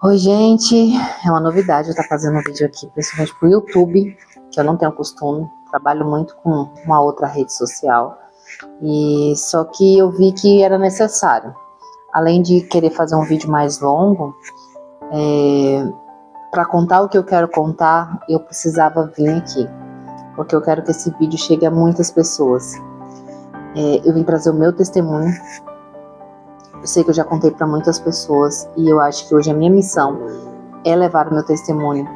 Oi, gente, é uma novidade eu estar fazendo um vídeo aqui, principalmente pro YouTube, que eu não tenho costume, trabalho muito com uma outra rede social, e só que eu vi que era necessário. Além de querer fazer um vídeo mais longo, para contar o que eu quero contar, eu precisava vir aqui, porque eu quero que esse vídeo chegue a muitas pessoas. Eu vim trazer o meu testemunho. Eu sei que eu já contei para muitas pessoas e eu acho que hoje a minha missão é levar o meu testemunho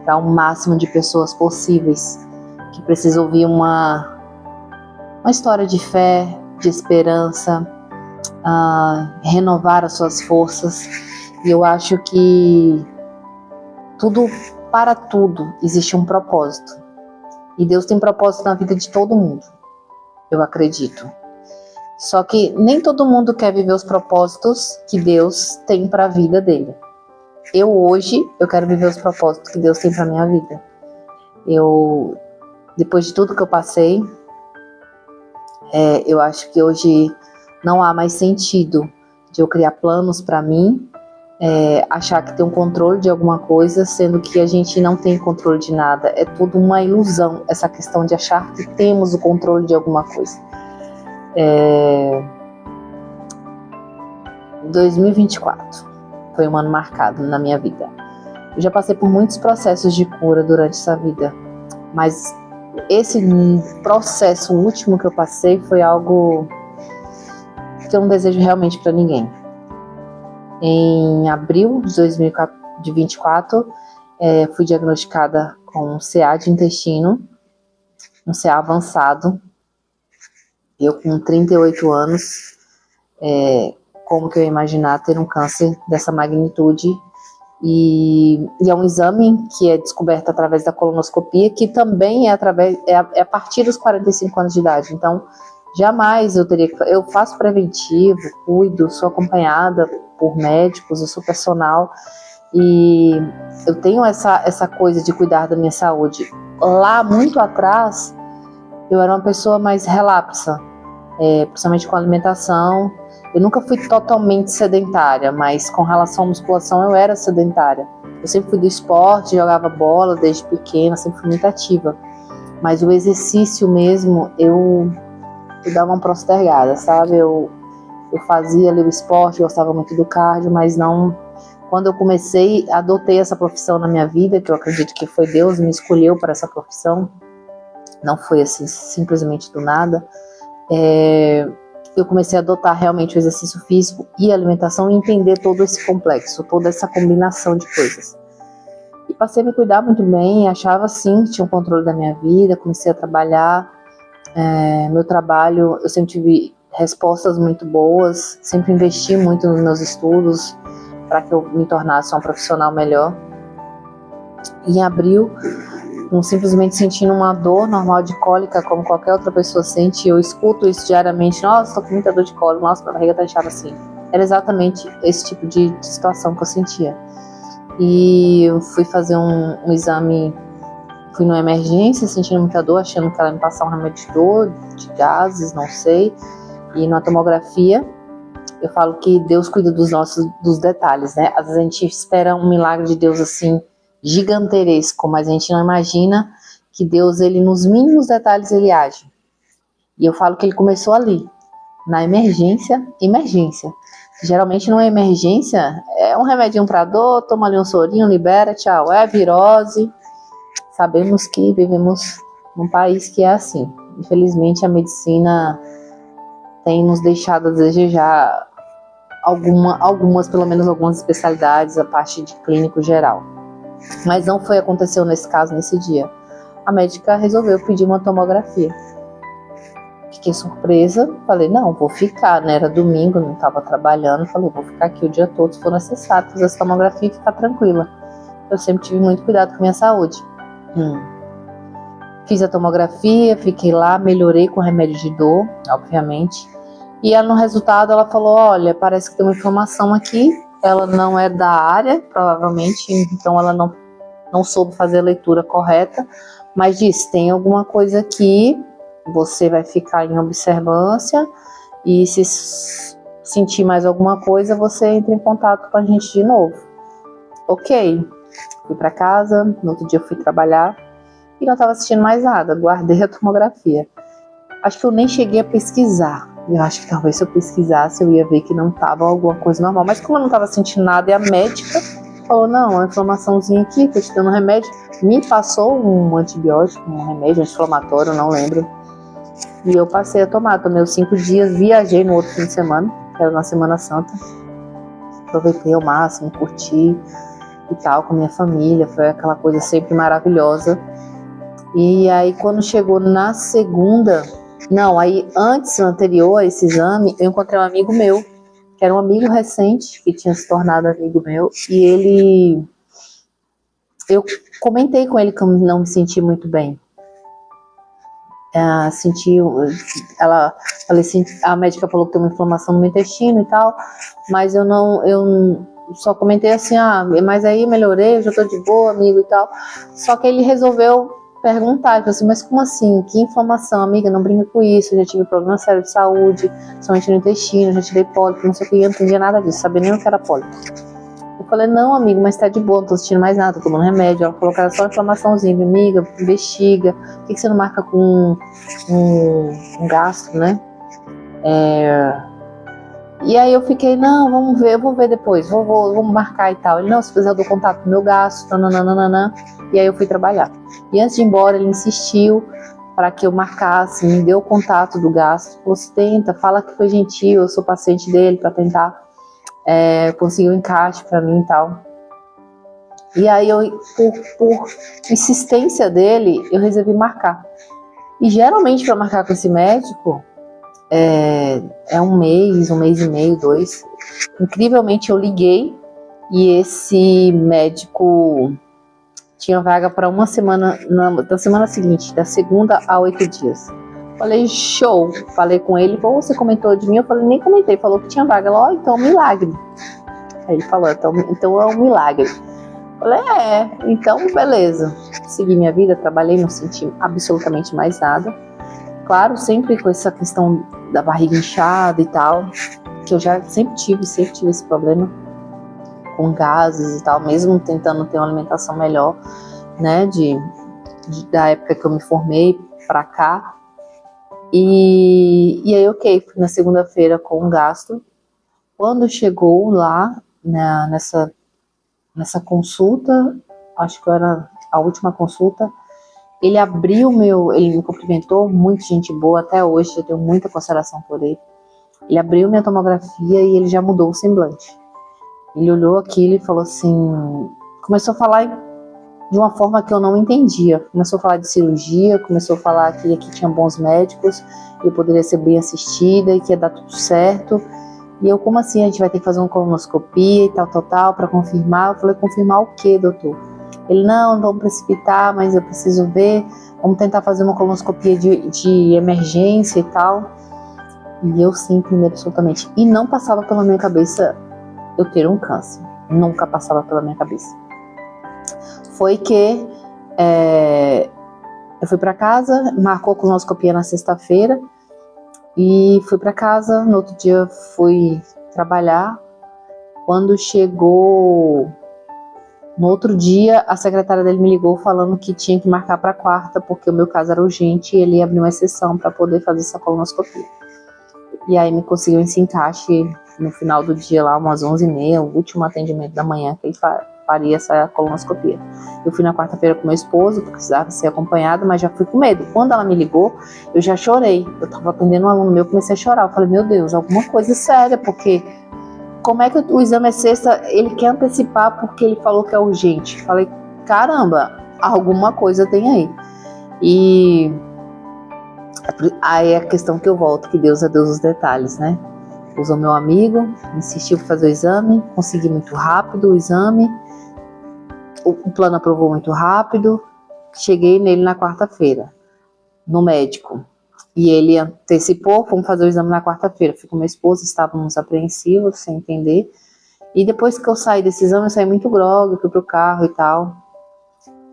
para o máximo de pessoas possíveis que precisam ouvir uma história de fé, de esperança, renovar as suas forças. E eu acho que para tudo existe um propósito. E Deus tem propósito na vida de todo mundo, eu acredito. Só que nem todo mundo quer viver os propósitos que Deus tem para a vida dele. Hoje eu quero viver os propósitos que Deus tem para minha vida. Depois de tudo que eu passei, eu acho que hoje não há mais sentido de eu criar planos para mim, achar que tem um controle de alguma coisa, sendo que a gente não tem controle de nada. É tudo uma ilusão, essa questão de achar que temos o controle de alguma coisa. 2024 foi um ano marcado na minha vida. Eu já passei por muitos processos de cura durante essa vida, mas esse processo último que eu passei foi algo que eu não desejo realmente para ninguém. Em abril de 2024, fui diagnosticada com um CA de intestino, um CA avançado. Eu com 38 anos, como que eu ia imaginar ter um câncer dessa magnitude? E é um exame que é descoberto através da colonoscopia, que também é a partir dos 45 anos de idade. Então, jamais eu faço preventivo, cuido, sou acompanhada por médicos, eu sou personal, e eu tenho essa coisa de cuidar da minha saúde. Lá, muito atrás, eu era uma pessoa mais relapsa, principalmente com alimentação. Eu nunca fui totalmente sedentária, mas com relação à musculação eu era sedentária. Eu sempre fui do esporte, jogava bola desde pequena, sempre fui muito ativa. Mas o exercício mesmo, eu dava uma postergada, sabe? Eu fazia ali o esporte, gostava muito do cardio, mas não... Quando eu adotei essa profissão na minha vida, que eu acredito que foi Deus me escolheu para essa profissão, não foi assim simplesmente do nada, eu comecei a adotar realmente o exercício físico e a alimentação e entender todo esse complexo, toda essa combinação de coisas. E passei a me cuidar muito bem, achava sim que tinha um controle da minha vida, comecei a trabalhar. Meu trabalho, eu sempre tive respostas muito boas, sempre investi muito nos meus estudos para que eu me tornasse uma profissional melhor. E em abril, simplesmente sentindo uma dor normal de cólica, como qualquer outra pessoa sente, eu escuto isso diariamente: nossa, estou com muita dor de cólica, nossa, minha barriga está inchada assim. Era exatamente esse tipo de situação que eu sentia. E eu fui fazer um exame, fui numa emergência, sentindo muita dor, achando que ela ia me passar um remédio de dor, de gases, não sei. E numa tomografia, eu falo que Deus cuida dos detalhes, né? Às vezes a gente espera um milagre de Deus assim, gigantesco, mas a gente não imagina que Deus, ele nos mínimos detalhes, ele age. E eu falo que ele começou ali, na emergência. Geralmente não é emergência, é um remedinho para dor, toma ali um sorinho, libera, tchau, é virose. Sabemos que vivemos num país que é assim. Infelizmente a medicina tem nos deixado a desejar pelo menos algumas especialidades, a parte de clínico geral. Mas não aconteceu nesse caso, nesse dia. A médica resolveu pedir uma tomografia. Fiquei surpresa, falei, não, vou ficar, né? Era domingo, não estava trabalhando, falei, vou ficar aqui o dia todo, se for necessário, fazer essa tomografia e ficar tranquila. Eu sempre tive muito cuidado com a minha saúde. Fiz a tomografia, fiquei lá, melhorei com remédio de dor, obviamente. E no resultado ela falou, olha, parece que tem uma inflamação aqui. Ela não é da área, provavelmente, então ela não soube fazer a leitura correta, mas disse, tem alguma coisa aqui, você vai ficar em observância e se sentir mais alguma coisa, você entra em contato com a gente de novo. ok. Fui pra casa, no outro dia eu fui trabalhar e não tava assistindo mais nada, guardei a tomografia. Acho que eu nem cheguei a pesquisar. Eu acho que talvez se eu pesquisasse eu ia ver que não tava alguma coisa normal. Mas como eu não tava sentindo nada e a médica falou, não, uma inflamaçãozinha aqui, tô te dando remédio. Me passou um antibiótico, um remédio anti-inflamatório, não lembro. E eu passei a tomar, tomei os 5 dias, viajei no outro fim de semana, que era na Semana Santa. Aproveitei ao máximo, curti e tal com minha família, foi aquela coisa sempre maravilhosa. E aí quando chegou na segunda, não, aí antes, anterior a esse exame, eu encontrei um amigo meu, que era um amigo recente, que tinha se tornado amigo meu, e eu comentei com ele que eu não me senti muito bem. A médica falou que tem uma inflamação no meu intestino e tal, mas eu só comentei assim, mas aí melhorei, eu já tô de boa, amigo e tal. Só que ele resolveu perguntar, ele falou assim, mas como assim, que inflamação, amiga, não brinca com isso, eu já tive problema sério de saúde, somente no intestino, já tirei pólipo, não sei o que, eu não entendia nada disso, sabia nem o que era pólipo. Eu falei, não, amigo, mas tá de boa, não tô sentindo mais nada, tô tomando remédio. Ela falou que era só inflamaçãozinha, amiga, investiga. Por que você não marca com um gastro, né? E aí eu fiquei, não, vamos ver, eu vou ver depois, vamos marcar e tal. Ele, não, se fizer eu dou contato com o meu gastro, nananana. E aí eu fui trabalhar. E antes de ir embora, ele insistiu para que eu marcasse, me deu o contato do gastro. Falou, se tenta, fala que foi gentil, eu sou paciente dele, para tentar conseguir um encaixe para mim e tal. E aí eu, por insistência dele, eu resolvi marcar. E geralmente para marcar com esse médico é um mês e meio, 2. Incrivelmente eu liguei e esse médico tinha vaga para uma semana, da semana seguinte, da segunda a 8 dias. Falei, show. Falei com ele, pô, você comentou de mim? Eu falei, nem comentei, falou que tinha vaga. Ela, então é um milagre. Aí ele falou, então é um milagre. Falei, então beleza. Segui minha vida, trabalhei, não senti absolutamente mais nada. Claro, sempre com essa questão da barriga inchada e tal, que eu já sempre tive esse problema com gases e tal, mesmo tentando ter uma alimentação melhor, né, da época que eu me formei pra cá. E aí, ok, fui na segunda-feira com um gastro. Quando chegou lá, nessa consulta, acho que era a última consulta, ele ele me cumprimentou, muita gente boa, até hoje eu tenho muita consideração por ele. Ele abriu minha tomografia e ele já mudou o semblante. Ele olhou aquilo e falou assim, começou a falar de uma forma que eu não entendia. Começou a falar de cirurgia, começou a falar que aqui tinha bons médicos, eu poderia ser bem assistida e que ia dar tudo certo. E eu, como assim, a gente vai ter que fazer uma colonoscopia e tal, para confirmar? Eu falei, confirmar o quê, doutor? Ele, não vamos precipitar, mas eu preciso ver, vamos tentar fazer uma colonoscopia de emergência e tal. E eu sem entender absolutamente. E não passava pela minha cabeça eu ter um câncer. Nunca passava pela minha cabeça. Foi que eu fui para casa, marcou a colonoscopia na sexta-feira e fui para casa. No outro dia fui trabalhar. Quando chegou no outro dia, a secretária dele me ligou falando que tinha que marcar para quarta porque o meu caso era urgente e ele ia abrir uma exceção para poder fazer essa colonoscopia. E aí me conseguiu esse encaixe no final do dia lá, umas 11h30, o último atendimento da manhã que ele faria essa colonoscopia. Eu fui na quarta-feira com meu esposo, porque precisava ser acompanhado, mas já fui com medo. Quando ela me ligou, eu já chorei. Eu estava atendendo um aluno meu, comecei a chorar. Eu falei, meu Deus, alguma coisa séria, porque como é que o exame é sexta, ele quer antecipar porque ele falou que é urgente. Falei, caramba, alguma coisa tem aí. E aí é a questão que eu volto, que Deus é Deus dos detalhes, né? Usou meu amigo, insistiu para fazer o exame, consegui muito rápido o exame, o plano aprovou muito rápido, cheguei nele na quarta-feira, no médico, e ele antecipou, fomos fazer o exame na quarta-feira, fui com meu esposo, estávamos apreensivos, sem entender, e depois que eu saí desse exame, eu saí muito grogue, fui pro carro e tal,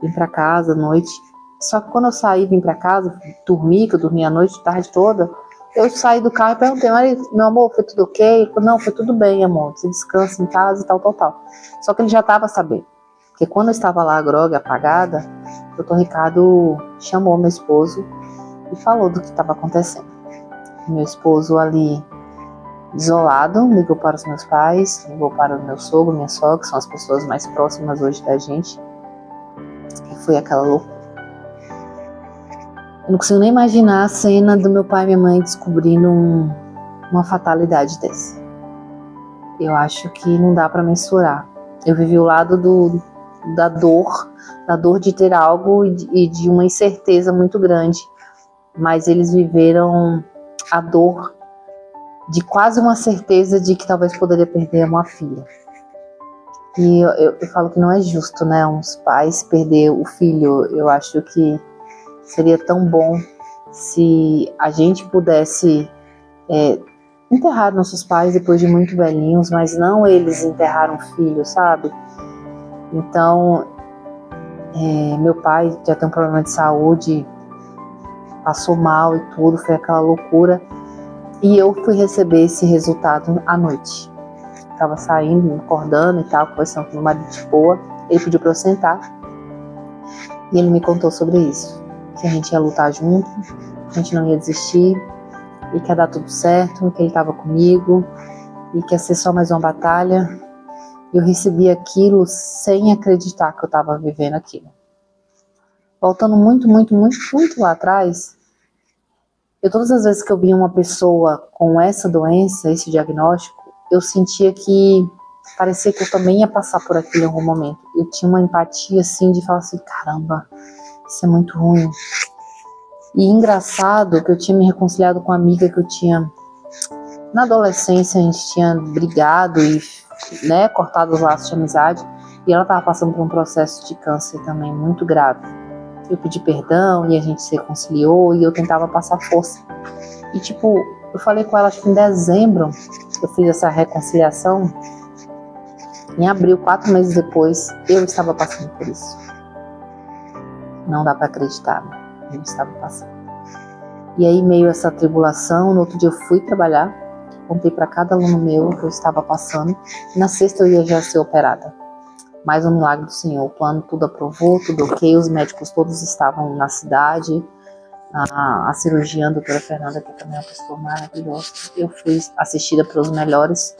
vim para casa à noite. Só que quando eu saí, vim pra casa, dormi, que eu dormi a noite, tarde toda, Eu saí do carro e perguntei, meu amor, foi tudo ok? Ele falou, não, foi tudo bem, amor, você descansa em casa e tal, tal, tal. Só que ele já estava sabendo, porque quando eu estava lá, a grog apagada, o doutor Ricardo chamou meu esposo e falou do que estava acontecendo. Meu esposo ali, isolado, ligou para os meus pais, ligou para o meu sogro, minha sogra, que são as pessoas mais próximas hoje da gente, e foi aquela loucura. Eu não consigo nem imaginar a cena do meu pai e minha mãe descobrindo uma fatalidade dessa. Eu acho que não dá para mensurar. Eu vivi o lado da dor de ter algo e de uma incerteza muito grande. Mas eles viveram a dor de quase uma certeza de que talvez poderia perder uma filha. E eu falo que não é justo, né? Uns pais perder o filho. Eu acho que seria tão bom se a gente pudesse enterrar nossos pais depois de muito velhinhos, mas não eles enterraram o filho, sabe? Então, meu pai já tem um problema de saúde, passou mal e tudo, foi aquela loucura. E eu fui receber esse resultado à noite. Estava saindo, acordando e tal, conversando com meu marido de boa. Ele pediu para eu sentar e ele me contou sobre isso. Que a gente ia lutar junto, a gente não ia desistir, e que ia dar tudo certo, que ele estava comigo, e que ia ser só mais uma batalha. E eu recebi aquilo sem acreditar que eu estava vivendo aquilo. Voltando muito lá atrás, todas as vezes que eu via uma pessoa com essa doença, esse diagnóstico, eu sentia que parecia que eu também ia passar por aquilo em algum momento. Eu tinha uma empatia assim de falar assim, caramba, isso é muito ruim. E engraçado que eu tinha me reconciliado com uma amiga que eu tinha na adolescência, a gente tinha brigado e cortado os laços de amizade, e ela estava passando por um processo de câncer também muito grave. Eu pedi perdão e a gente se reconciliou e eu tentava passar força. E eu falei com ela, acho que em dezembro eu fiz essa reconciliação. Em abril, 4 meses depois, eu estava passando por isso. Não dá para acreditar, né? Eu estava passando. E aí, meio a essa tribulação, no outro dia eu fui trabalhar, contei para cada aluno meu que eu estava passando, e na sexta eu ia já ser operada. Mais um milagre do Senhor, o plano tudo aprovou, tudo ok, os médicos todos estavam na cidade, a cirurgiã, a doutora Fernanda, que também é uma pessoa maravilhosa, eu fui assistida pelos melhores,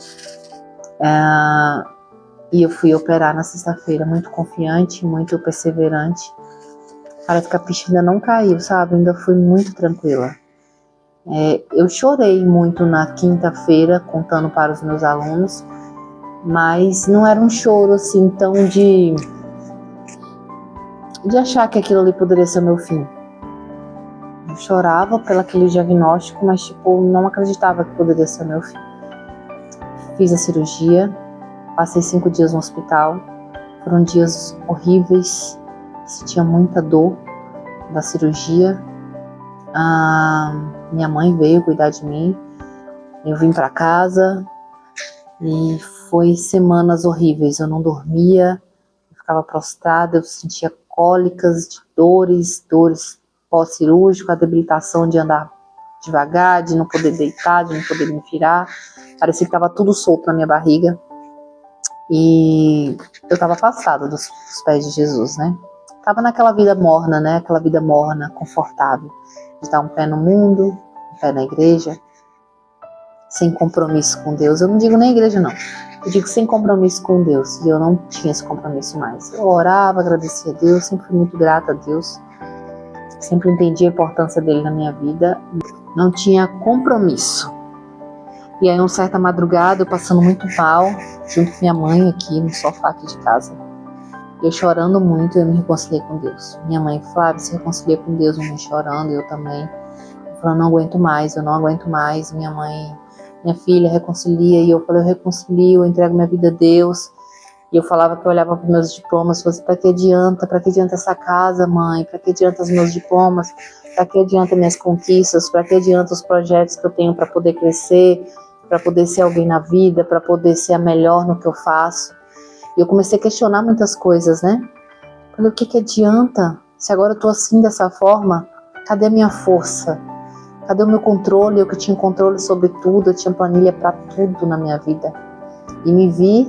e eu fui operar na sexta-feira, muito confiante, muito perseverante. Parece que a ficha ainda não caiu, sabe? Ainda fui muito tranquila. Eu chorei muito na quinta-feira, contando para os meus alunos, mas não era um choro assim tão de achar que aquilo ali poderia ser o meu fim. Eu chorava pelo aquele diagnóstico, mas não acreditava que poderia ser o meu fim. Fiz a cirurgia, passei 5 dias no hospital, foram dias horríveis. Sentia muita dor da cirurgia. Minha mãe veio cuidar de mim. Eu vim para casa e foi semanas horríveis. Eu não dormia, eu ficava prostrada, eu sentia cólicas, dores pós-cirúrgico, a debilitação de andar devagar, de não poder deitar, de não poder me virar. Parecia que estava tudo solto na minha barriga. E eu estava afastada dos pés de Jesus, né? Tava naquela vida morna, né? Aquela vida morna, confortável. De estar um pé no mundo, um pé na igreja, sem compromisso com Deus. Eu não digo nem igreja, não. Eu digo sem compromisso com Deus. E eu não tinha esse compromisso mais. Eu orava, agradecia a Deus, sempre fui muito grata a Deus. Sempre entendi a importância dele na minha vida. Não tinha compromisso. E aí, uma certa madrugada, eu passando muito mal, junto com minha mãe aqui, no sofá aqui de casa. Eu chorando muito, eu me reconciliei com Deus. Minha mãe, Flávia, se reconcilia com Deus, minha mãe chorando, eu também. Eu falei, eu não aguento mais. Minha mãe, minha filha, reconcilia. E eu falei, eu reconcilio, eu entrego minha vida a Deus. E eu falava que eu olhava para meus diplomas, falei, para que adianta? Para que adianta essa casa, mãe? Para que adianta os meus diplomas? Para que adianta minhas conquistas? Para que adianta os projetos que eu tenho para poder crescer, para poder ser alguém na vida, para poder ser a melhor no que eu faço? E eu comecei a questionar muitas coisas, né? Falei, o que adianta? Se agora eu tô assim, dessa forma, cadê a minha força? Cadê o meu controle? Eu que tinha controle sobre tudo, eu tinha planilha para tudo na minha vida. E me vi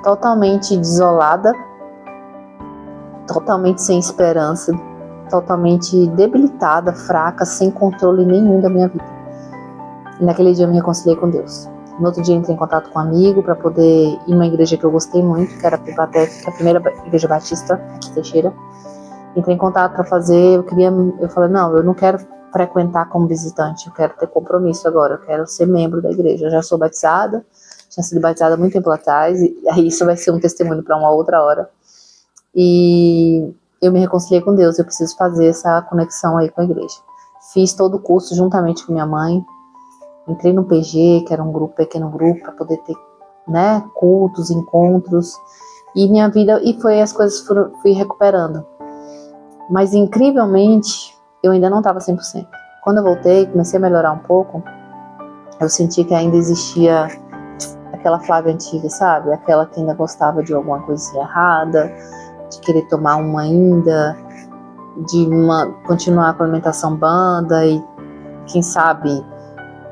totalmente desolada, totalmente sem esperança, totalmente debilitada, fraca, sem controle nenhum da minha vida. E naquele dia eu me reconciliei com Deus. No outro dia eu entrei em contato com um amigo para poder ir numa igreja que eu gostei muito, que era a Privatec, a primeira igreja batista aqui em Teixeira. Entrei em contato para fazer, eu falei, não, eu não quero frequentar como visitante, eu quero ter compromisso agora, eu quero ser membro da igreja. Eu já sou batizada, tinha sido batizada há muito tempo atrás, e aí isso vai ser um testemunho para uma outra hora. E eu me reconciliei com Deus, eu preciso fazer essa conexão aí com a igreja. Fiz todo o curso juntamente com minha mãe, entrei no PG, que era um pequeno grupo, para poder ter, né, cultos, encontros, e minha vida, e foi as coisas fui recuperando. Mas incrivelmente, eu ainda não estava 100%. Quando eu voltei, comecei a melhorar um pouco, eu senti que ainda existia aquela Flávia antiga, sabe? Aquela que ainda gostava de alguma coisinha errada, de querer tomar uma ainda, de continuar com a alimentação banda e, quem sabe,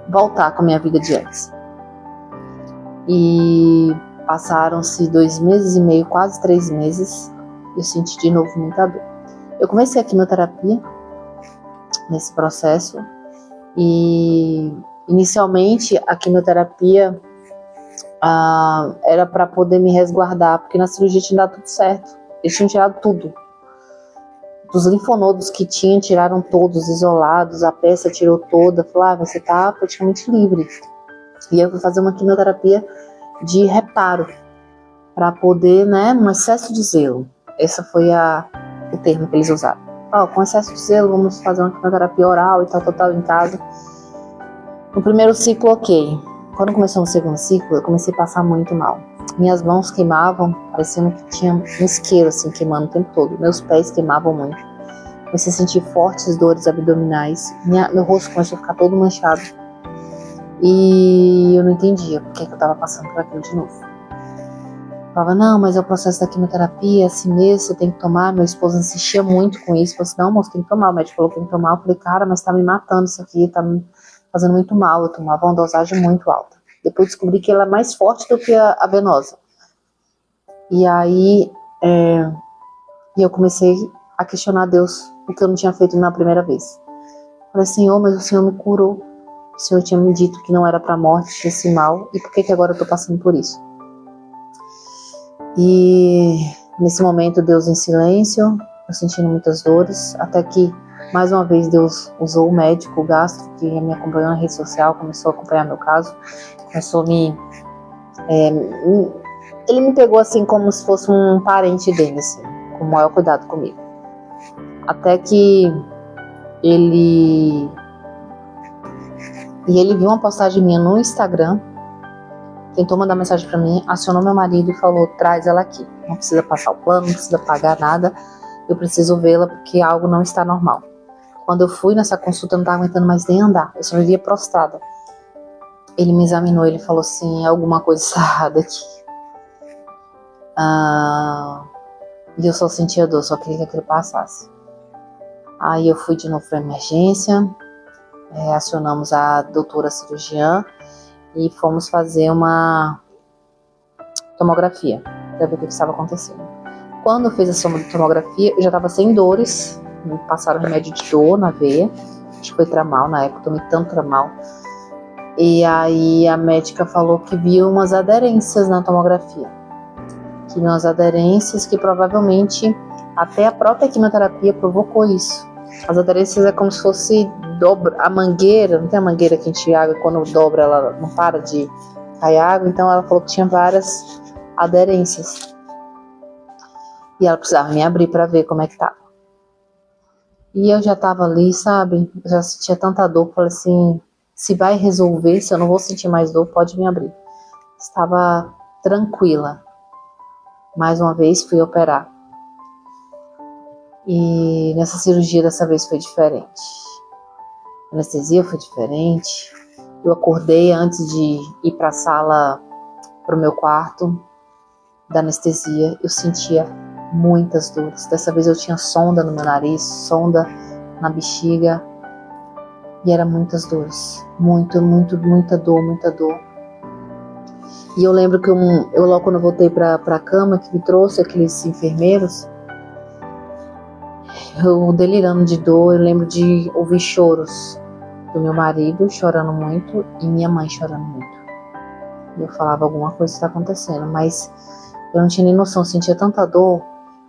voltar com a minha vida de antes. E passaram-se 2 meses e meio, quase 3 meses, eu senti de novo muita dor. Eu comecei a quimioterapia nesse processo e inicialmente a quimioterapia era para poder me resguardar, porque na cirurgia tinha dado tudo certo. Eles tinham tirado tudo. Dos linfonodos que tinham, tiraram todos, isolados, a peça tirou toda. Falaram, você está praticamente livre. E eu fui fazer uma quimioterapia de reparo, para poder, né, um excesso de zelo. Esse foi o termo que eles usaram. Com excesso de zelo, vamos fazer uma quimioterapia oral e tal, em casa. No primeiro ciclo, ok. Quando começou no segundo ciclo, eu comecei a passar muito mal. Minhas mãos queimavam, parecendo que tinha um isqueiro assim, queimando o tempo todo. Meus pés queimavam muito. Comecei a sentir fortes dores abdominais. Meu rosto começou a ficar todo manchado. E eu não entendia por que eu estava passando por aquilo de novo. Falava, não, mas é o processo da quimioterapia, assim mesmo, você tem que tomar. Meu esposo insistia muito com isso. Falou assim, não, moço, tem que tomar. O médico falou que tem que tomar. Eu falei, cara, mas tá me matando isso aqui, tá me fazendo muito mal. Eu tomava uma dosagem muito alta. Depois descobri que ela é mais forte do que a venosa. E aí, eu comecei a questionar Deus, o que eu não tinha feito na primeira vez. Falei, Senhor, mas o Senhor me curou. O Senhor tinha me dito que não era pra morte esse mal. E por que agora eu tô passando por isso? E nesse momento Deus em silêncio, eu sentindo muitas dores, até que mais uma vez Deus usou o médico, o gastro, que me acompanhou na rede social, começou a acompanhar meu caso, começou a ele me pegou assim como se fosse um parente dele, assim, com o maior cuidado comigo. Até que ele viu uma postagem minha no Instagram, tentou mandar mensagem pra mim, acionou meu marido e falou, traz ela aqui, não precisa passar o plano, não precisa pagar nada, eu preciso vê-la porque algo não está normal. Quando eu fui nessa consulta eu não estava aguentando mais nem andar, eu só vivia prostrada. Ele me examinou, ele falou assim, alguma coisa está errada aqui. E eu só sentia dor, só queria que aquilo passasse. Aí eu fui de novo para emergência, acionamos a doutora cirurgiã e fomos fazer uma tomografia para ver o que estava acontecendo. Quando eu fiz a tomografia, eu já estava sem dores, me passaram remédio de dor na veia, acho que foi Tramal, na época eu tomei tanto Tramal. E aí a médica falou que viu umas aderências na tomografia, que viu umas aderências que provavelmente até a própria quimioterapia provocou isso. As aderências é como se fosse a mangueira, não tem a mangueira que a gente água, quando dobra ela não para de cair água, então ela falou que tinha várias aderências. E ela precisava me abrir para ver como é que tava. E eu já tava ali, sabe, eu já sentia tanta dor, falei assim, se vai resolver, se eu não vou sentir mais dor, pode me abrir. Estava tranquila. Mais uma vez fui operar. E nessa cirurgia dessa vez foi diferente. A anestesia foi diferente. Eu acordei antes de ir para a sala, para o meu quarto da anestesia. Eu sentia muitas dores. Dessa vez eu tinha sonda no meu nariz, sonda na bexiga. E era muitas dores, muita dor. E eu lembro que eu logo quando eu voltei pra cama, que me trouxe aqueles enfermeiros, eu delirando de dor, eu lembro de ouvir choros do meu marido chorando muito e minha mãe chorando muito. E eu falava, alguma coisa está acontecendo, mas eu não tinha nem noção, eu sentia tanta dor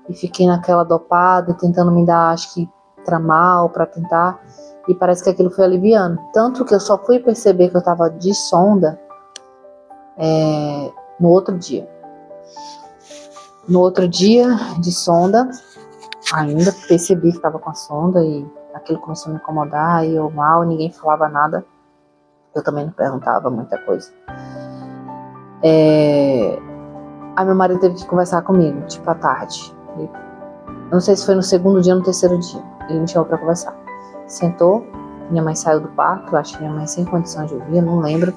e fiquei naquela dopada, tentando me dar, acho que, tramal para tentar, e parece que aquilo foi aliviando. Tanto que eu só fui perceber que eu estava de sonda no outro dia. No outro dia de sonda, ainda percebi que estava com a sonda e aquilo começou a me incomodar e eu mal, ninguém falava nada. Eu também não perguntava muita coisa. Aí meu marido teve que conversar comigo, tipo à tarde. Eu não sei se foi no segundo dia ou no terceiro dia. Ele me chamou para conversar. Sentou, minha mãe saiu do quarto, acho que minha mãe sem condição de ouvir, eu não lembro.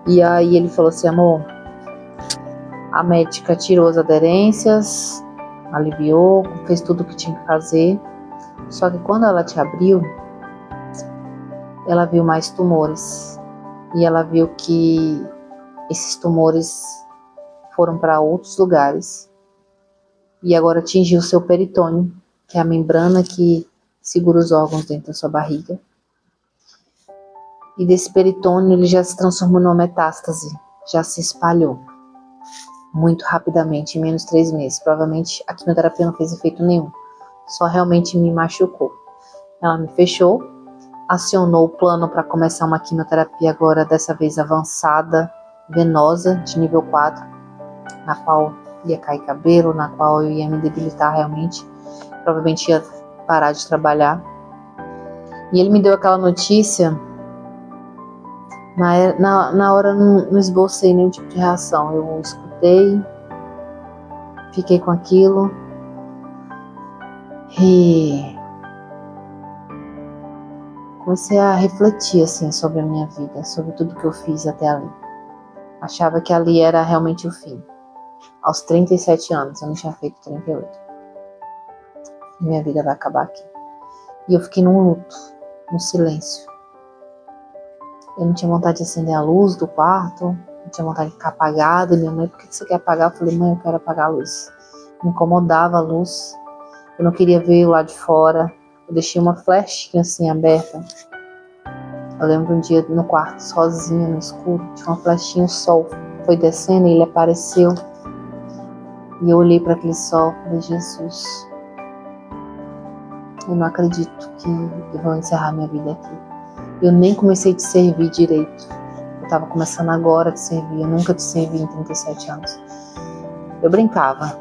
E aí ele falou assim, amor, a médica tirou as aderências, aliviou, fez tudo o que tinha que fazer. Só que quando ela te abriu, ela viu mais tumores. E ela viu que esses tumores foram para outros lugares. E agora atingiu o seu peritônio, que é a membrana que segura os órgãos dentro da sua barriga. E desse peritônio ele já se transformou numa metástase, já se espalhou muito rapidamente, em menos de 3 meses. Provavelmente a quimioterapia não fez efeito nenhum, só realmente me machucou. Ela me fechou, acionou o plano para começar uma quimioterapia agora, dessa vez avançada, venosa, de nível 4, na qual ia cair cabelo, na qual eu ia me debilitar realmente, provavelmente ia parar de trabalhar. E ele me deu aquela notícia, na hora eu não esbocei nenhum tipo de reação, eu escutei, fiquei com aquilo e comecei a refletir assim sobre a minha vida, sobre tudo que eu fiz até ali. Achava que ali era realmente o fim. Aos 37 anos, eu não tinha feito 38. Minha vida vai acabar aqui. E eu fiquei num luto, num silêncio. Eu não tinha vontade de acender a luz do quarto, não tinha vontade de ficar apagada. E minha mãe, por que você quer apagar? Eu falei, mãe, eu quero apagar a luz. Me incomodava a luz. Eu não queria ver lá de fora. Eu deixei uma flechinha assim aberta. Eu lembro um dia no quarto, sozinha, no escuro, tinha uma flechinha, o sol foi descendo e ele apareceu. E eu olhei para aquele sol e falei, Jesus, eu não acredito que eu vou encerrar minha vida aqui. Eu nem comecei a te servir direito. Eu estava começando agora a te servir, eu nunca te servi em 37 anos. Eu brincava.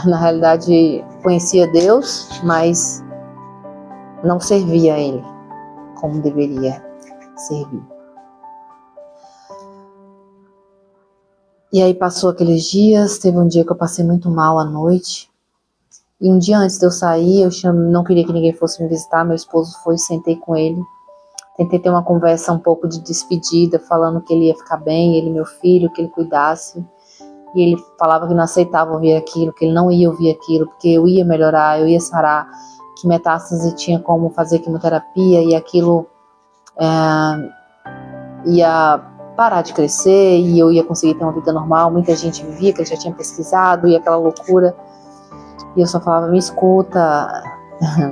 Na realidade, conhecia Deus, mas não servia a Ele como deveria servir. E aí passou aqueles dias, teve um dia que eu passei muito mal à noite. E um dia antes de eu sair, não queria que ninguém fosse me visitar, meu esposo foi, sentei com ele. Tentei ter uma conversa um pouco de despedida, falando que ele ia ficar bem, ele e meu filho, que ele cuidasse. E ele falava que não aceitava ouvir aquilo, que ele não ia ouvir aquilo, porque eu ia melhorar, eu ia sarar, que metástase tinha como fazer quimioterapia e aquilo ia parar de crescer e eu ia conseguir ter uma vida normal. Muita gente vivia, que ele já tinha pesquisado e aquela loucura. E eu só falava, me escuta,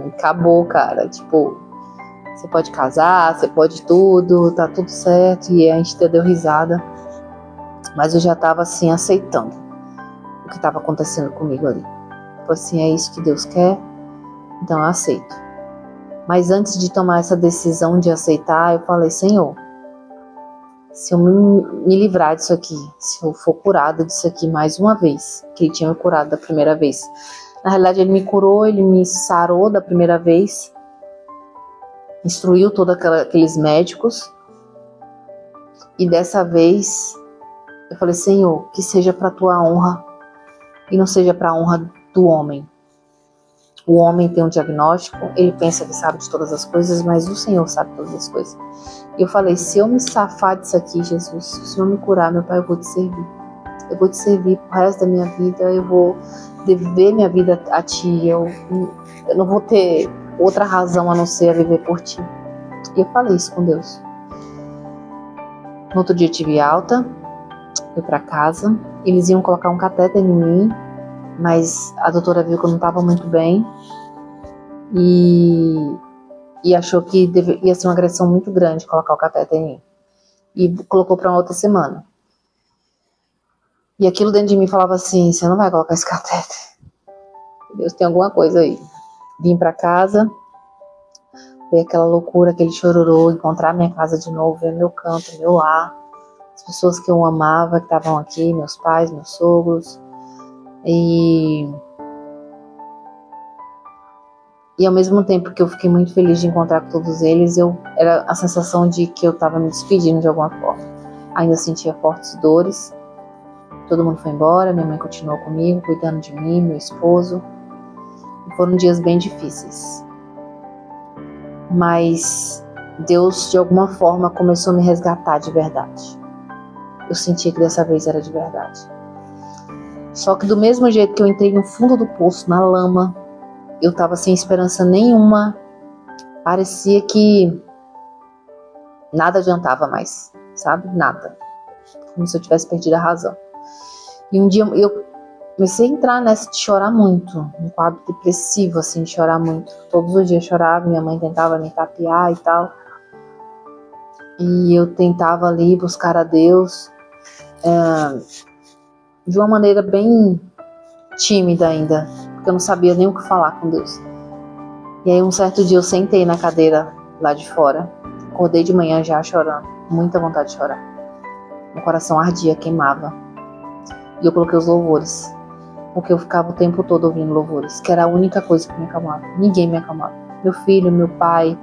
acabou, cara, tipo, você pode casar, você pode tudo, tá tudo certo. E a gente deu risada, mas eu já tava assim, aceitando o que tava acontecendo comigo ali. Tipo assim, é isso que Deus quer, então eu aceito. Mas antes de tomar essa decisão de aceitar, eu falei, Senhor, se eu me livrar disso aqui, se eu for curada disso aqui mais uma vez, que ele tinha me curado da primeira vez. Na realidade, ele me curou, ele me sarou da primeira vez, instruiu todos aqueles médicos, e dessa vez eu falei, Senhor, que seja para a tua honra e não seja para a honra do homem. O homem tem um diagnóstico, ele pensa que sabe de todas as coisas, mas o Senhor sabe todas as coisas. E eu falei, se eu me safar disso aqui, Jesus, se o Senhor me curar, meu Pai, eu vou te servir. Eu vou te servir pro resto da minha vida, eu vou dever minha vida a Ti, eu não vou ter outra razão a não ser a viver por Ti. E eu falei isso com Deus. No outro dia eu tive alta, fui pra casa, eles iam colocar um catéter em mim, mas a doutora viu que eu não estava muito bem e achou que ia ser uma agressão muito grande colocar o catéter em mim. E colocou para uma outra semana. E aquilo dentro de mim falava assim: você não vai colocar esse catéter. Deus, tem alguma coisa aí. Vim pra casa, ver aquela loucura, aquele chororô, encontrar minha casa de novo, ver meu canto, meu lar, as pessoas que eu amava, que estavam aqui, meus pais, meus sogros. E ao mesmo tempo que eu fiquei muito feliz de encontrar com todos eles, era a sensação de que eu estava me despedindo de alguma forma. Ainda sentia fortes dores. Todo mundo foi embora, minha mãe continuou comigo, cuidando de mim, meu esposo. E foram dias bem difíceis. Mas Deus, de alguma forma, começou a me resgatar de verdade. Eu sentia que dessa vez era de verdade. Só que do mesmo jeito que eu entrei no fundo do poço, na lama, eu estava sem esperança nenhuma. Parecia que nada adiantava mais, sabe? Nada. Como se eu tivesse perdido a razão. E um dia eu comecei a entrar nessa de chorar muito, um quadro depressivo, assim, de chorar muito. Todos os dias eu chorava, minha mãe tentava me tapear e tal. E eu tentava ali buscar a Deus de uma maneira bem tímida ainda, porque eu não sabia nem o que falar com Deus. E aí um certo dia eu sentei na cadeira lá de fora, acordei de manhã já chorando, muita vontade de chorar. Meu coração ardia, queimava. E eu coloquei os louvores, porque eu ficava o tempo todo ouvindo louvores, que era a única coisa que me acalmava. Ninguém me acalmava. Meu filho, meu pai,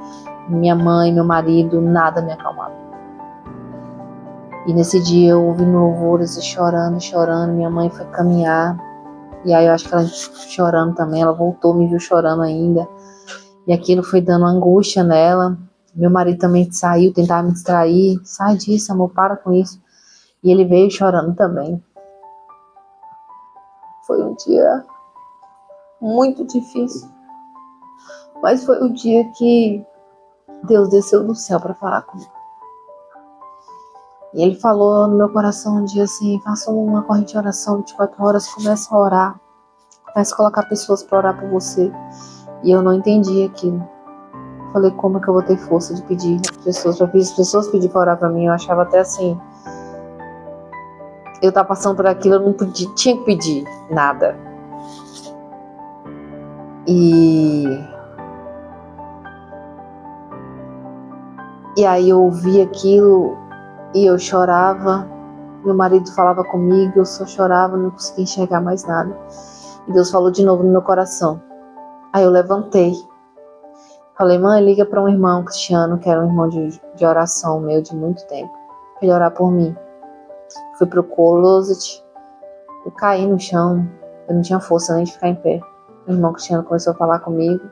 minha mãe, meu marido, nada me acalmava. E nesse dia eu ouvindo louvores e chorando, minha mãe foi caminhar, e aí eu acho que ela chorando também, ela voltou, me viu chorando ainda, e aquilo foi dando angústia nela. Meu marido também saiu, tentava me distrair, sai disso, amor, para com isso, e ele veio chorando também. Foi um dia muito difícil, mas foi o dia que Deus desceu do céu para falar comigo. E ele falou no meu coração um dia assim: faça uma corrente de oração 24 horas, começa a orar, começa a colocar pessoas para orar por você. E eu não entendi aquilo. Falei: como é que eu vou ter força de pedir às pessoas? Já fiz as pessoas pedir para orar para mim, eu achava até assim, eu tava passando por aquilo, eu não podia, tinha que pedir nada. E aí eu ouvi aquilo e eu chorava. Meu marido falava comigo, eu só chorava, não conseguia enxergar mais nada. E Deus falou de novo no meu coração. Aí eu levantei. Falei: mãe, liga para um irmão Cristiano, que era um irmão de oração meu de muito tempo, para ele orar por mim. Fui pro closet, eu caí no chão, eu não tinha força nem de ficar em pé. O irmão Cristiano começou a falar comigo.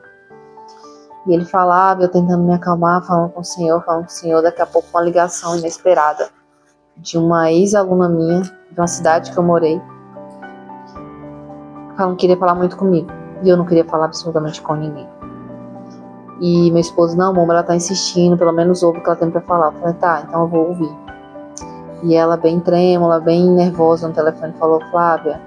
E ele falava, eu tentando me acalmar, falando com o Senhor. Daqui a pouco uma ligação inesperada de uma ex-aluna minha, de uma cidade que eu morei. Ela não queria falar muito comigo, e eu não queria falar absolutamente com ninguém. E meu esposo: não, amor, ela tá insistindo, pelo menos ouve o que ela tem pra falar. Eu falei: tá, então eu vou ouvir. E ela, bem trêmula, bem nervosa no telefone, falou: Flávia,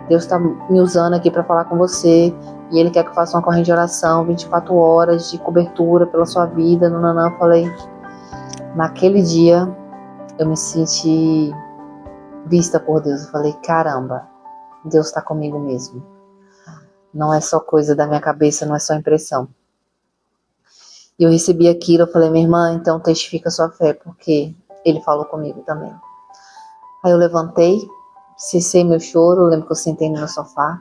Deus tá me usando aqui pra falar com você, e Ele quer que eu faça uma corrente de oração 24 horas de cobertura pela sua vida. Nananã. Eu falei, naquele dia eu me senti vista por Deus. Eu falei: caramba, Deus tá comigo mesmo. Não é só coisa da minha cabeça, não é só impressão. E eu recebi aquilo, eu falei: minha irmã, então testifica a sua fé, porque Ele falou comigo também. Aí eu levantei, cessei meu choro, eu lembro que eu sentei no meu sofá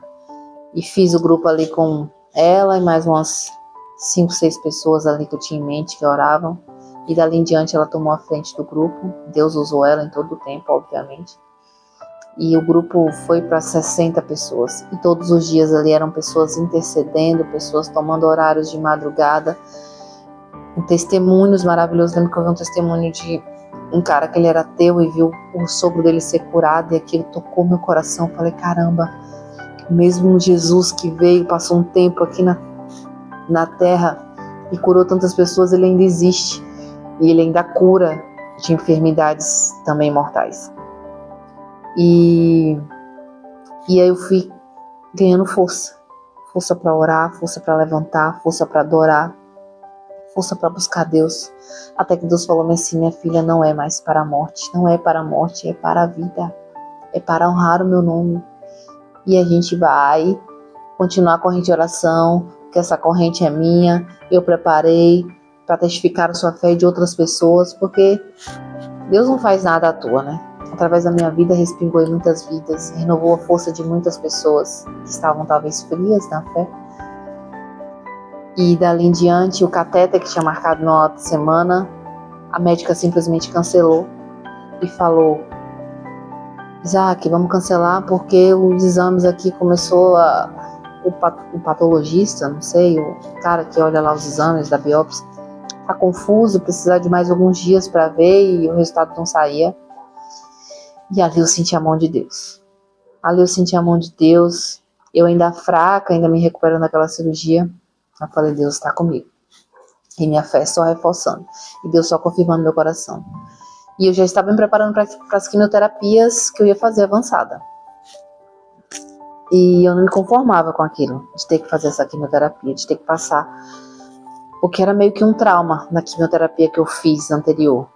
e fiz o grupo ali com ela e mais umas 5, 6 pessoas ali que eu tinha em mente que oravam. E dali em diante ela tomou a frente do grupo. Deus usou ela em todo o tempo, obviamente. E o grupo foi para 60 pessoas. E todos os dias ali eram pessoas intercedendo, pessoas tomando horários de madrugada. Testemunhos maravilhosos. Lembro que eu vi um testemunho de um cara que ele era ateu e viu o sogro dele ser curado, e aquilo tocou meu coração. Falei: caramba, mesmo Jesus que veio, passou um tempo aqui na terra, e curou tantas pessoas, ele ainda existe. E ele ainda cura de enfermidades também mortais. E aí eu fui ganhando força. Força para orar, força para levantar, força para adorar, força para buscar Deus. Até que Deus falou assim: minha filha, não é mais para a morte. Não é para a morte, é para a vida. É para honrar o meu nome. E a gente vai continuar a corrente de oração, que essa corrente é minha. Eu preparei para testificar a sua fé e de outras pessoas, porque Deus não faz nada à toa, né? Através da minha vida, respingou em muitas vidas, renovou a força de muitas pessoas que estavam talvez frias na fé. E dali em diante, o catéter que tinha marcado na outra semana, a médica simplesmente cancelou e falou: Isaac, vamos cancelar porque os exames aqui começou o patologista, não sei, o cara que olha lá os exames da biópsia, tá confuso, precisar de mais alguns dias para ver, e o resultado não saía. E ali eu senti a mão de Deus. Ali eu senti a mão de Deus. Eu ainda fraca, ainda me recuperando daquela cirurgia. Eu falei: Deus está comigo. E minha fé só reforçando. E Deus só confirmando meu coração. E eu já estava me preparando para as quimioterapias que eu ia fazer avançada. E eu não me conformava com aquilo, de ter que fazer essa quimioterapia, de ter que passar. Porque era meio que um trauma na quimioterapia que eu fiz anterior.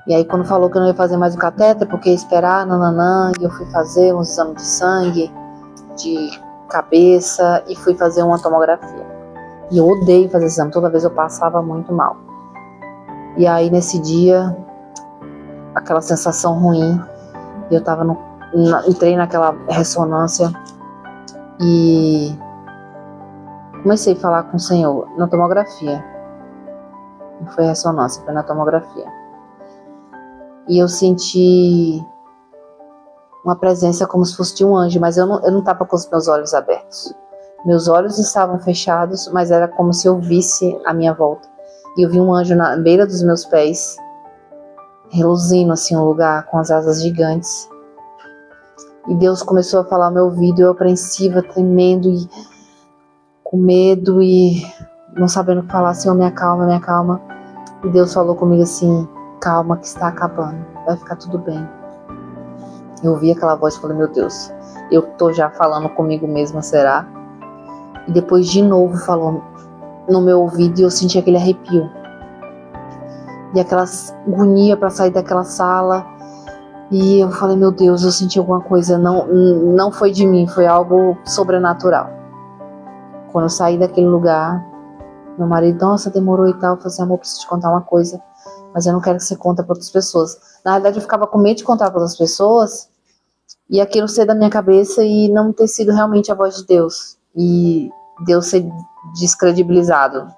E aí quando falou que eu não ia fazer mais o catéter, porque ia esperar, nananã, e eu fui fazer um exame de sangue, de cabeça, e fui fazer uma tomografia. E eu odeio fazer exame, toda vez eu passava muito mal. E aí nesse dia, aquela sensação ruim, eu tava entrei naquela ressonância e comecei a falar com o Senhor na tomografia. Não foi ressonância, foi na tomografia. E eu senti uma presença como se fosse de um anjo, mas eu não estava com os meus olhos abertos. Meus olhos estavam fechados, mas era como se eu visse a minha volta. E eu vi um anjo na beira dos meus pés, reluzindo assim um lugar com as asas gigantes. E Deus começou a falar ao meu ouvido, eu apreensiva, tremendo e com medo e não sabendo o que falar. Senhor, me acalma, me acalma. E Deus falou comigo assim: calma, que está acabando, vai ficar tudo bem. Eu ouvi aquela voz e falei: meu Deus, eu tô já falando comigo mesma, será? E depois de novo falou no meu ouvido e eu senti aquele arrepio. E aquela agonia para sair daquela sala. E eu falei: meu Deus, eu senti alguma coisa, não foi de mim, foi algo sobrenatural. Quando eu saí daquele lugar, meu marido: nossa, demorou e tal. Eu falei assim: amor, preciso te contar uma coisa, mas eu não quero que você conte para outras pessoas. Na verdade, eu ficava com medo de contar para outras pessoas e aquilo ser da minha cabeça e não ter sido realmente a voz de Deus. E Deus ser descredibilizado,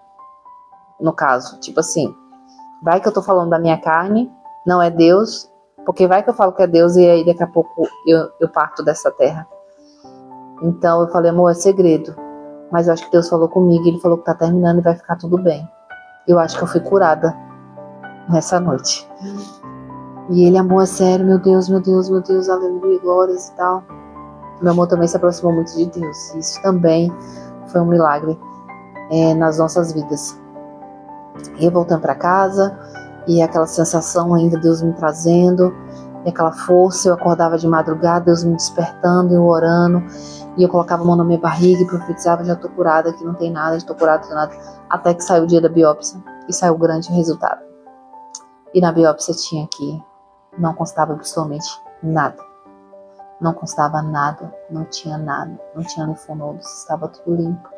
no caso. Tipo assim, vai que eu tô falando da minha carne, não é Deus, porque vai que eu falo que é Deus e aí daqui a pouco eu parto dessa terra. Então eu falei: amor, é segredo. Mas eu acho que Deus falou comigo, Ele falou que tá terminando e vai ficar tudo bem. Eu acho que eu fui curada nessa noite. E ele: amor, é sério, meu Deus, meu Deus, meu Deus, aleluia, glórias e tal. Meu amor também se aproximou muito de Deus. Isso também foi um milagre nas nossas vidas. E eu voltando para casa, e aquela sensação ainda, Deus me trazendo, e aquela força, eu acordava de madrugada, Deus me despertando, eu orando, e eu colocava a mão na minha barriga e profetizava: já tô curada, aqui não tem nada, já tô curada, não tem nada. Até que saiu o dia da biópsia, e saiu o grande resultado. E na biópsia tinha que não constava absolutamente nada. Não constava nada, não tinha nada, não tinha linfonodos, estava tudo limpo.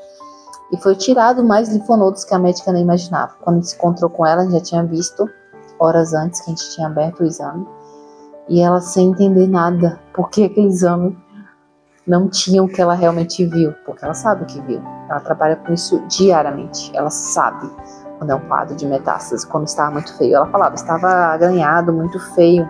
E foi tirado mais linfonodos que a médica nem imaginava. Quando a gente se encontrou com ela, a gente já tinha visto horas antes que a gente tinha aberto o exame. E ela sem entender nada, porque aquele exame não tinha o que ela realmente viu, porque ela sabe o que viu. Ela trabalha com isso diariamente, ela sabe quando é um quadro de metástase, quando estava muito feio. Ela falava: estava agranhado, muito feio.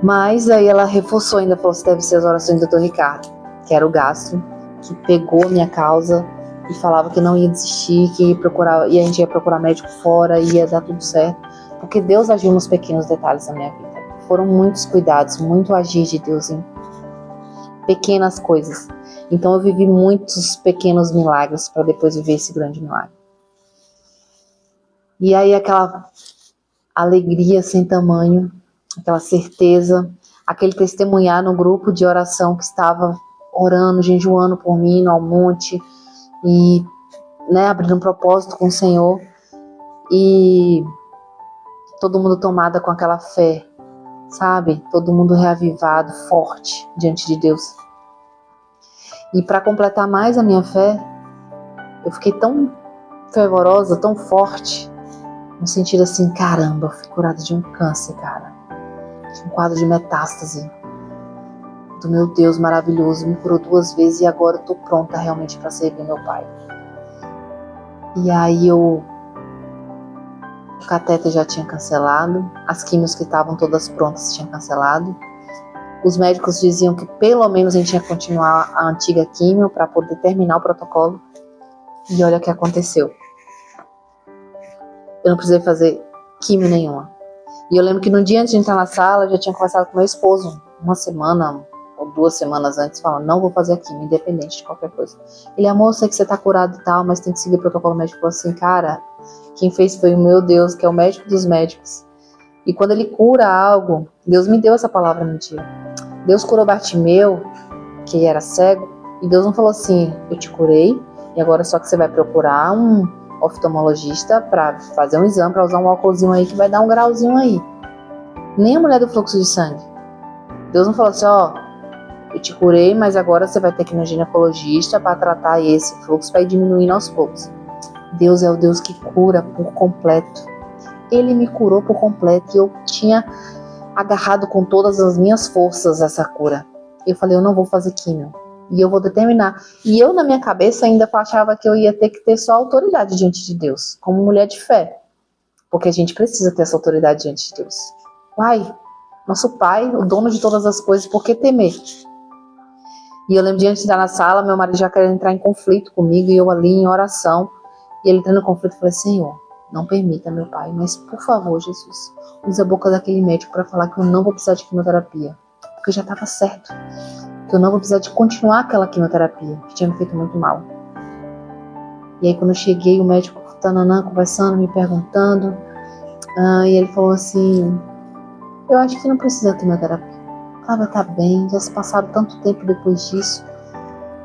Mas aí ela reforçou ainda, falou: se deve ser as orações do Dr. Ricardo, que era o gastro, que pegou a minha causa e falava que não ia desistir, que ia procurar, e a gente ia procurar médico fora, ia dar tudo certo, porque Deus agiu nos pequenos detalhes da minha vida. Foram muitos cuidados, muito agir de Deus pequenas coisas. Então eu vivi muitos pequenos milagres para depois viver esse grande milagre. E aí aquela alegria sem tamanho, aquela certeza, aquele testemunhar no grupo de oração que estava orando, jejuando por mim no monte e abrindo um propósito com o Senhor, e todo mundo tomada com aquela fé, sabe? Todo mundo reavivado, forte diante de Deus. E para completar mais a minha fé, eu fiquei tão fervorosa, tão forte, no sentido assim, caramba, eu fui curada de um câncer, cara. De um quadro de metástase. Do meu Deus maravilhoso, me curou 2 vezes e agora eu tô pronta realmente para servir meu pai. E aí o catéter já tinha cancelado, as químios que estavam todas prontas tinham cancelado. Os médicos diziam que pelo menos a gente ia continuar a antiga químio para poder terminar o protocolo. E olha o que aconteceu. Eu não precisei fazer químio nenhuma. E eu lembro que no dia antes de entrar na sala, eu já tinha conversado com meu esposo, 1 semana ou 2 semanas antes, falando, não vou fazer a químio, independente de qualquer coisa. Ele, amor, eu sei que você tá curado e tal, mas tem que seguir o protocolo médico. Eu falei assim, cara, quem fez foi o meu Deus, que é o médico dos médicos. E quando ele cura algo, Deus me deu essa palavra no dia. Deus curou Bartimeu, que era cego, e Deus não falou assim, eu te curei, e agora só que você vai procurar um oftalmologista para fazer um exame, para usar um álcoolzinho aí que vai dar um grauzinho aí. Nem a mulher do fluxo de sangue. Deus não falou assim, ó, eu te curei, mas agora você vai ter que ir no ginecologista para tratar esse fluxo, para ir diminuindo aos poucos. Deus é o Deus que cura por completo. Ele me curou por completo e eu tinha agarrado com todas as minhas forças essa cura. Eu falei, eu não vou fazer químio. E eu vou determinar. E eu, na minha cabeça, ainda achava que eu ia ter que ter só autoridade diante de Deus, como mulher de fé. Porque a gente precisa ter essa autoridade diante de Deus. Uai, nosso Pai, o dono de todas as coisas, por que temer? E eu lembro de antes de entrar na sala, meu marido já querendo entrar em conflito comigo, e eu ali em oração. E ele entrando em conflito, eu falei, Senhor, não permita, meu Pai, mas por favor, Jesus, use a boca daquele médico para falar que eu não vou precisar de quimioterapia. Porque já estava certo. Que eu não vou precisar de continuar aquela quimioterapia, que tinha me feito muito mal. E aí quando eu cheguei, o médico tananã, conversando, me perguntando, e ele falou assim, eu acho que não precisa de quimioterapia. Cláudia, tá bem, já se passaram tanto tempo depois disso,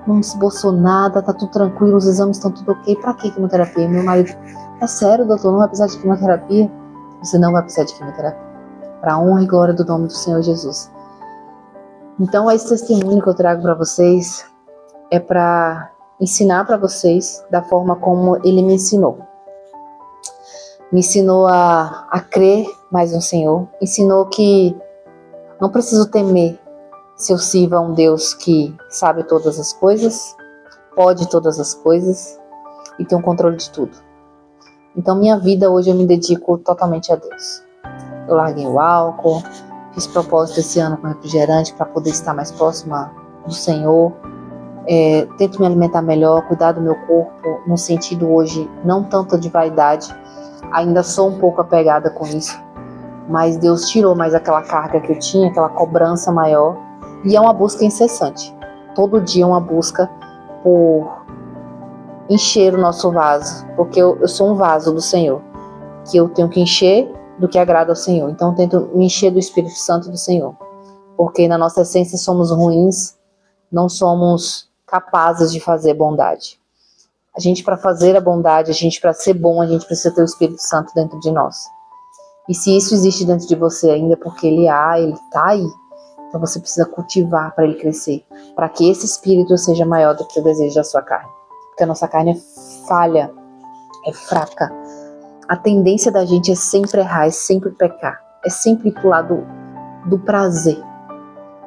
não se esboçou nada, tá tudo tranquilo, os exames estão tudo ok, pra que quimioterapia? E meu marido, é sério, doutor, não vai precisar de quimioterapia? Você não vai precisar de quimioterapia. Pra honra e glória do nome do Senhor Jesus. Então, esse testemunho que eu trago para vocês é para ensinar para vocês da forma como ele me ensinou. Me ensinou a crer mais no Senhor. Ensinou que não preciso temer se eu sirvo a um Deus que sabe todas as coisas, pode todas as coisas e tem o controle de tudo. Então, minha vida hoje eu me dedico totalmente a Deus. Eu larguei o álcool, fiz propósito esse ano com refrigerante para poder estar mais próxima do Senhor. Tento me alimentar melhor, cuidar do meu corpo, no sentido hoje, não tanto de vaidade. Ainda sou um pouco apegada com isso. Mas Deus tirou mais aquela carga que eu tinha, aquela cobrança maior. E é uma busca incessante. Todo dia é uma busca por encher o nosso vaso. Porque eu sou um vaso do Senhor, que eu tenho que encher do que agrada ao Senhor. Então eu tento me encher do Espírito Santo do Senhor, porque na nossa essência somos ruins, não somos capazes de fazer bondade. A gente, para fazer a bondade, a gente, para ser bom, a gente precisa ter o Espírito Santo dentro de nós. E se isso existe dentro de você ainda, é porque ele está aí. Então você precisa cultivar para ele crescer, para que esse Espírito seja maior do que o desejo da sua carne. Porque a nossa carne é falha, é fraca. A tendência da gente é sempre errar, é sempre pecar, é sempre ir pro lado do prazer.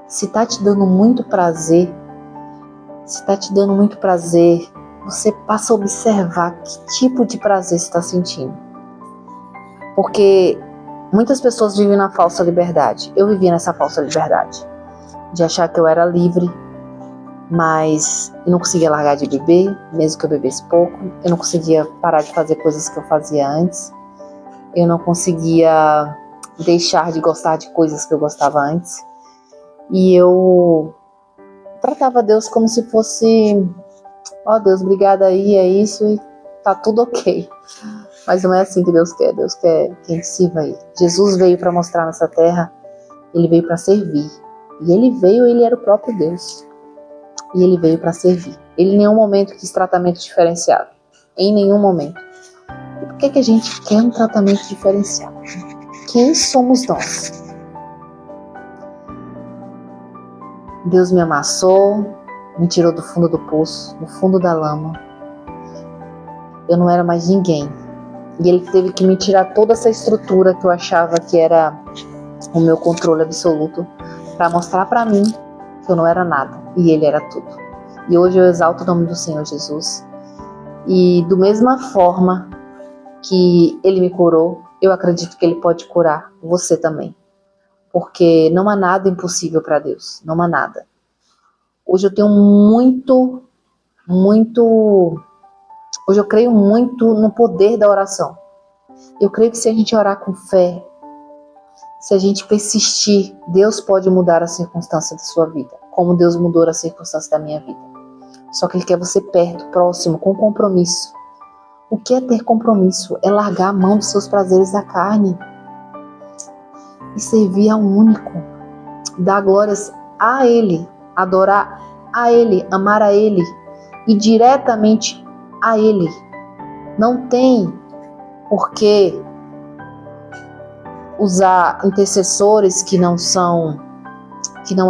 Se tá te dando muito prazer, você passa a observar que tipo de prazer você está sentindo. Porque muitas pessoas vivem na falsa liberdade. Eu vivia nessa falsa liberdade, de achar que eu era livre, mas eu não conseguia largar de beber, mesmo que eu bebesse pouco. Eu não conseguia parar de fazer coisas que eu fazia antes. Eu não conseguia deixar de gostar de coisas que eu gostava antes. E eu tratava Deus como se fosse, ó Deus, obrigada aí, é isso e tá tudo ok. Mas não é assim que Deus quer. Deus quer que a gente sirva Ele. Jesus veio para mostrar nessa terra, Ele veio para servir. E Ele era o próprio Deus. E Ele veio para servir. Ele em nenhum momento quis tratamento diferenciado. Em nenhum momento. E por que a gente quer um tratamento diferenciado? Quem somos nós? Deus me amassou, me tirou do fundo do poço, do fundo da lama. Eu não era mais ninguém. E Ele teve que me tirar toda essa estrutura que eu achava que era o meu controle absoluto, para mostrar para mim que eu não era nada e Ele era tudo. E hoje eu exalto o nome do Senhor Jesus. E da mesma forma que Ele me curou, eu acredito que Ele pode curar você também. Porque não há nada impossível para Deus. Não há nada. Hoje eu tenho hoje eu creio muito no poder da oração. Eu creio que se a gente orar com fé, se a gente persistir, Deus pode mudar a circunstância da sua vida, como Deus mudou a circunstância da minha vida. Só que Ele quer você perto, próximo, com compromisso. O que é ter compromisso? É largar a mão dos seus prazeres da carne e servir ao único, dar glórias a Ele, adorar a Ele, amar a Ele e diretamente a Ele. Não tem por que usar intercessores que não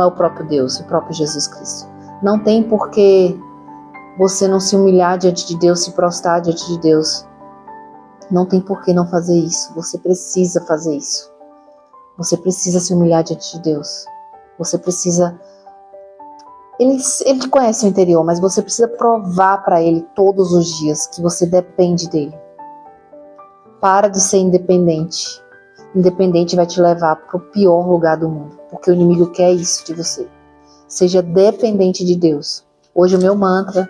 é o próprio Deus, o próprio Jesus Cristo. Não tem por que você não se humilhar diante de Deus, se prostrar diante de Deus. Não tem por que não fazer isso. Você precisa fazer isso. Você precisa se humilhar diante de Deus. Você precisa... Ele conhece o interior, mas você precisa provar para Ele todos os dias que você depende dEle. Para de ser independente. Independente vai te levar para o pior lugar do mundo, porque o inimigo quer isso de você. Seja dependente de Deus. Hoje o meu mantra,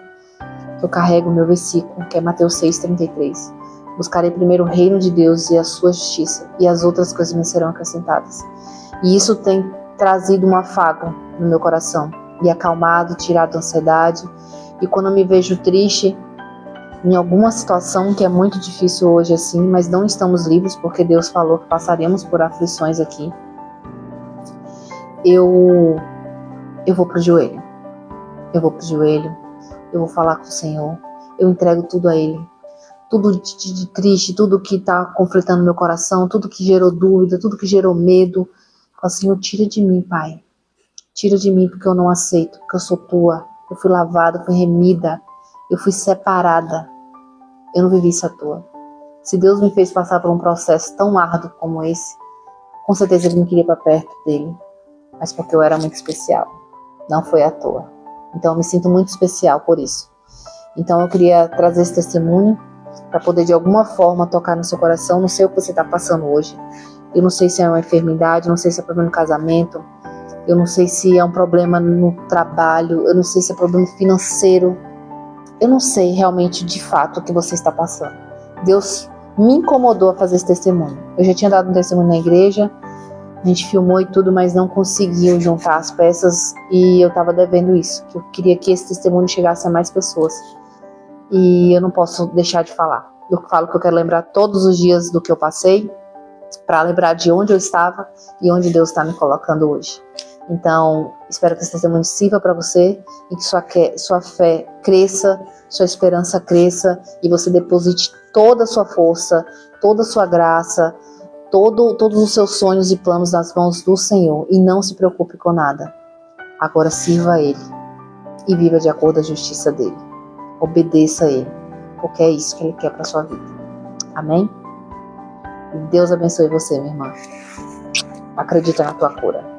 eu carrego o meu versículo, que é Mateus 6,33. Buscarei primeiro o reino de Deus e a sua justiça, e as outras coisas me serão acrescentadas. E isso tem trazido um afago no meu coração, e acalmado, tirado a ansiedade. E quando eu me vejo triste, em alguma situação que é muito difícil hoje assim, mas não estamos livres, porque Deus falou que passaremos por aflições aqui, eu vou pro joelho. Eu vou pro joelho, eu vou falar com o Senhor, eu entrego tudo a Ele. Tudo de triste, tudo que está conflitando meu coração, tudo que gerou dúvida, tudo que gerou medo. Fala, Senhor, tira de mim, Pai. Tira de mim porque eu não aceito, porque eu sou Tua. Eu fui lavada, fui remida, eu fui separada. Eu não vivi isso à toa. Se Deus me fez passar por um processo tão árduo como esse, com certeza Ele me queria para perto dEle, mas porque eu era muito especial. Não foi à toa. Então eu me sinto muito especial por isso. Então eu queria trazer esse testemunho para poder de alguma forma tocar no seu coração. Não sei o que você está passando hoje. Eu não sei se é uma enfermidade, não sei se é problema no casamento, eu não sei se é um problema no trabalho, eu não sei se é problema financeiro. Eu não sei realmente de fato o que você está passando. Deus me incomodou a fazer esse testemunho. Eu já tinha dado um testemunho na igreja, a gente filmou e tudo, mas não conseguiu juntar as peças e eu estava devendo isso. Eu queria que esse testemunho chegasse a mais pessoas. E eu não posso deixar de falar. Eu falo que eu quero lembrar todos os dias do que eu passei, para lembrar de onde eu estava e onde Deus está me colocando hoje. Então, espero que esse testemunho sirva para você e que sua fé cresça, sua esperança cresça e você deposite toda a sua força, toda a sua graça, todos os seus sonhos e planos nas mãos do Senhor e não se preocupe com nada. Agora sirva a Ele e viva de acordo com a justiça dEle. Obedeça a Ele, porque é isso que Ele quer para sua vida. Amém? Deus abençoe você, minha irmã. Acredita na tua cura.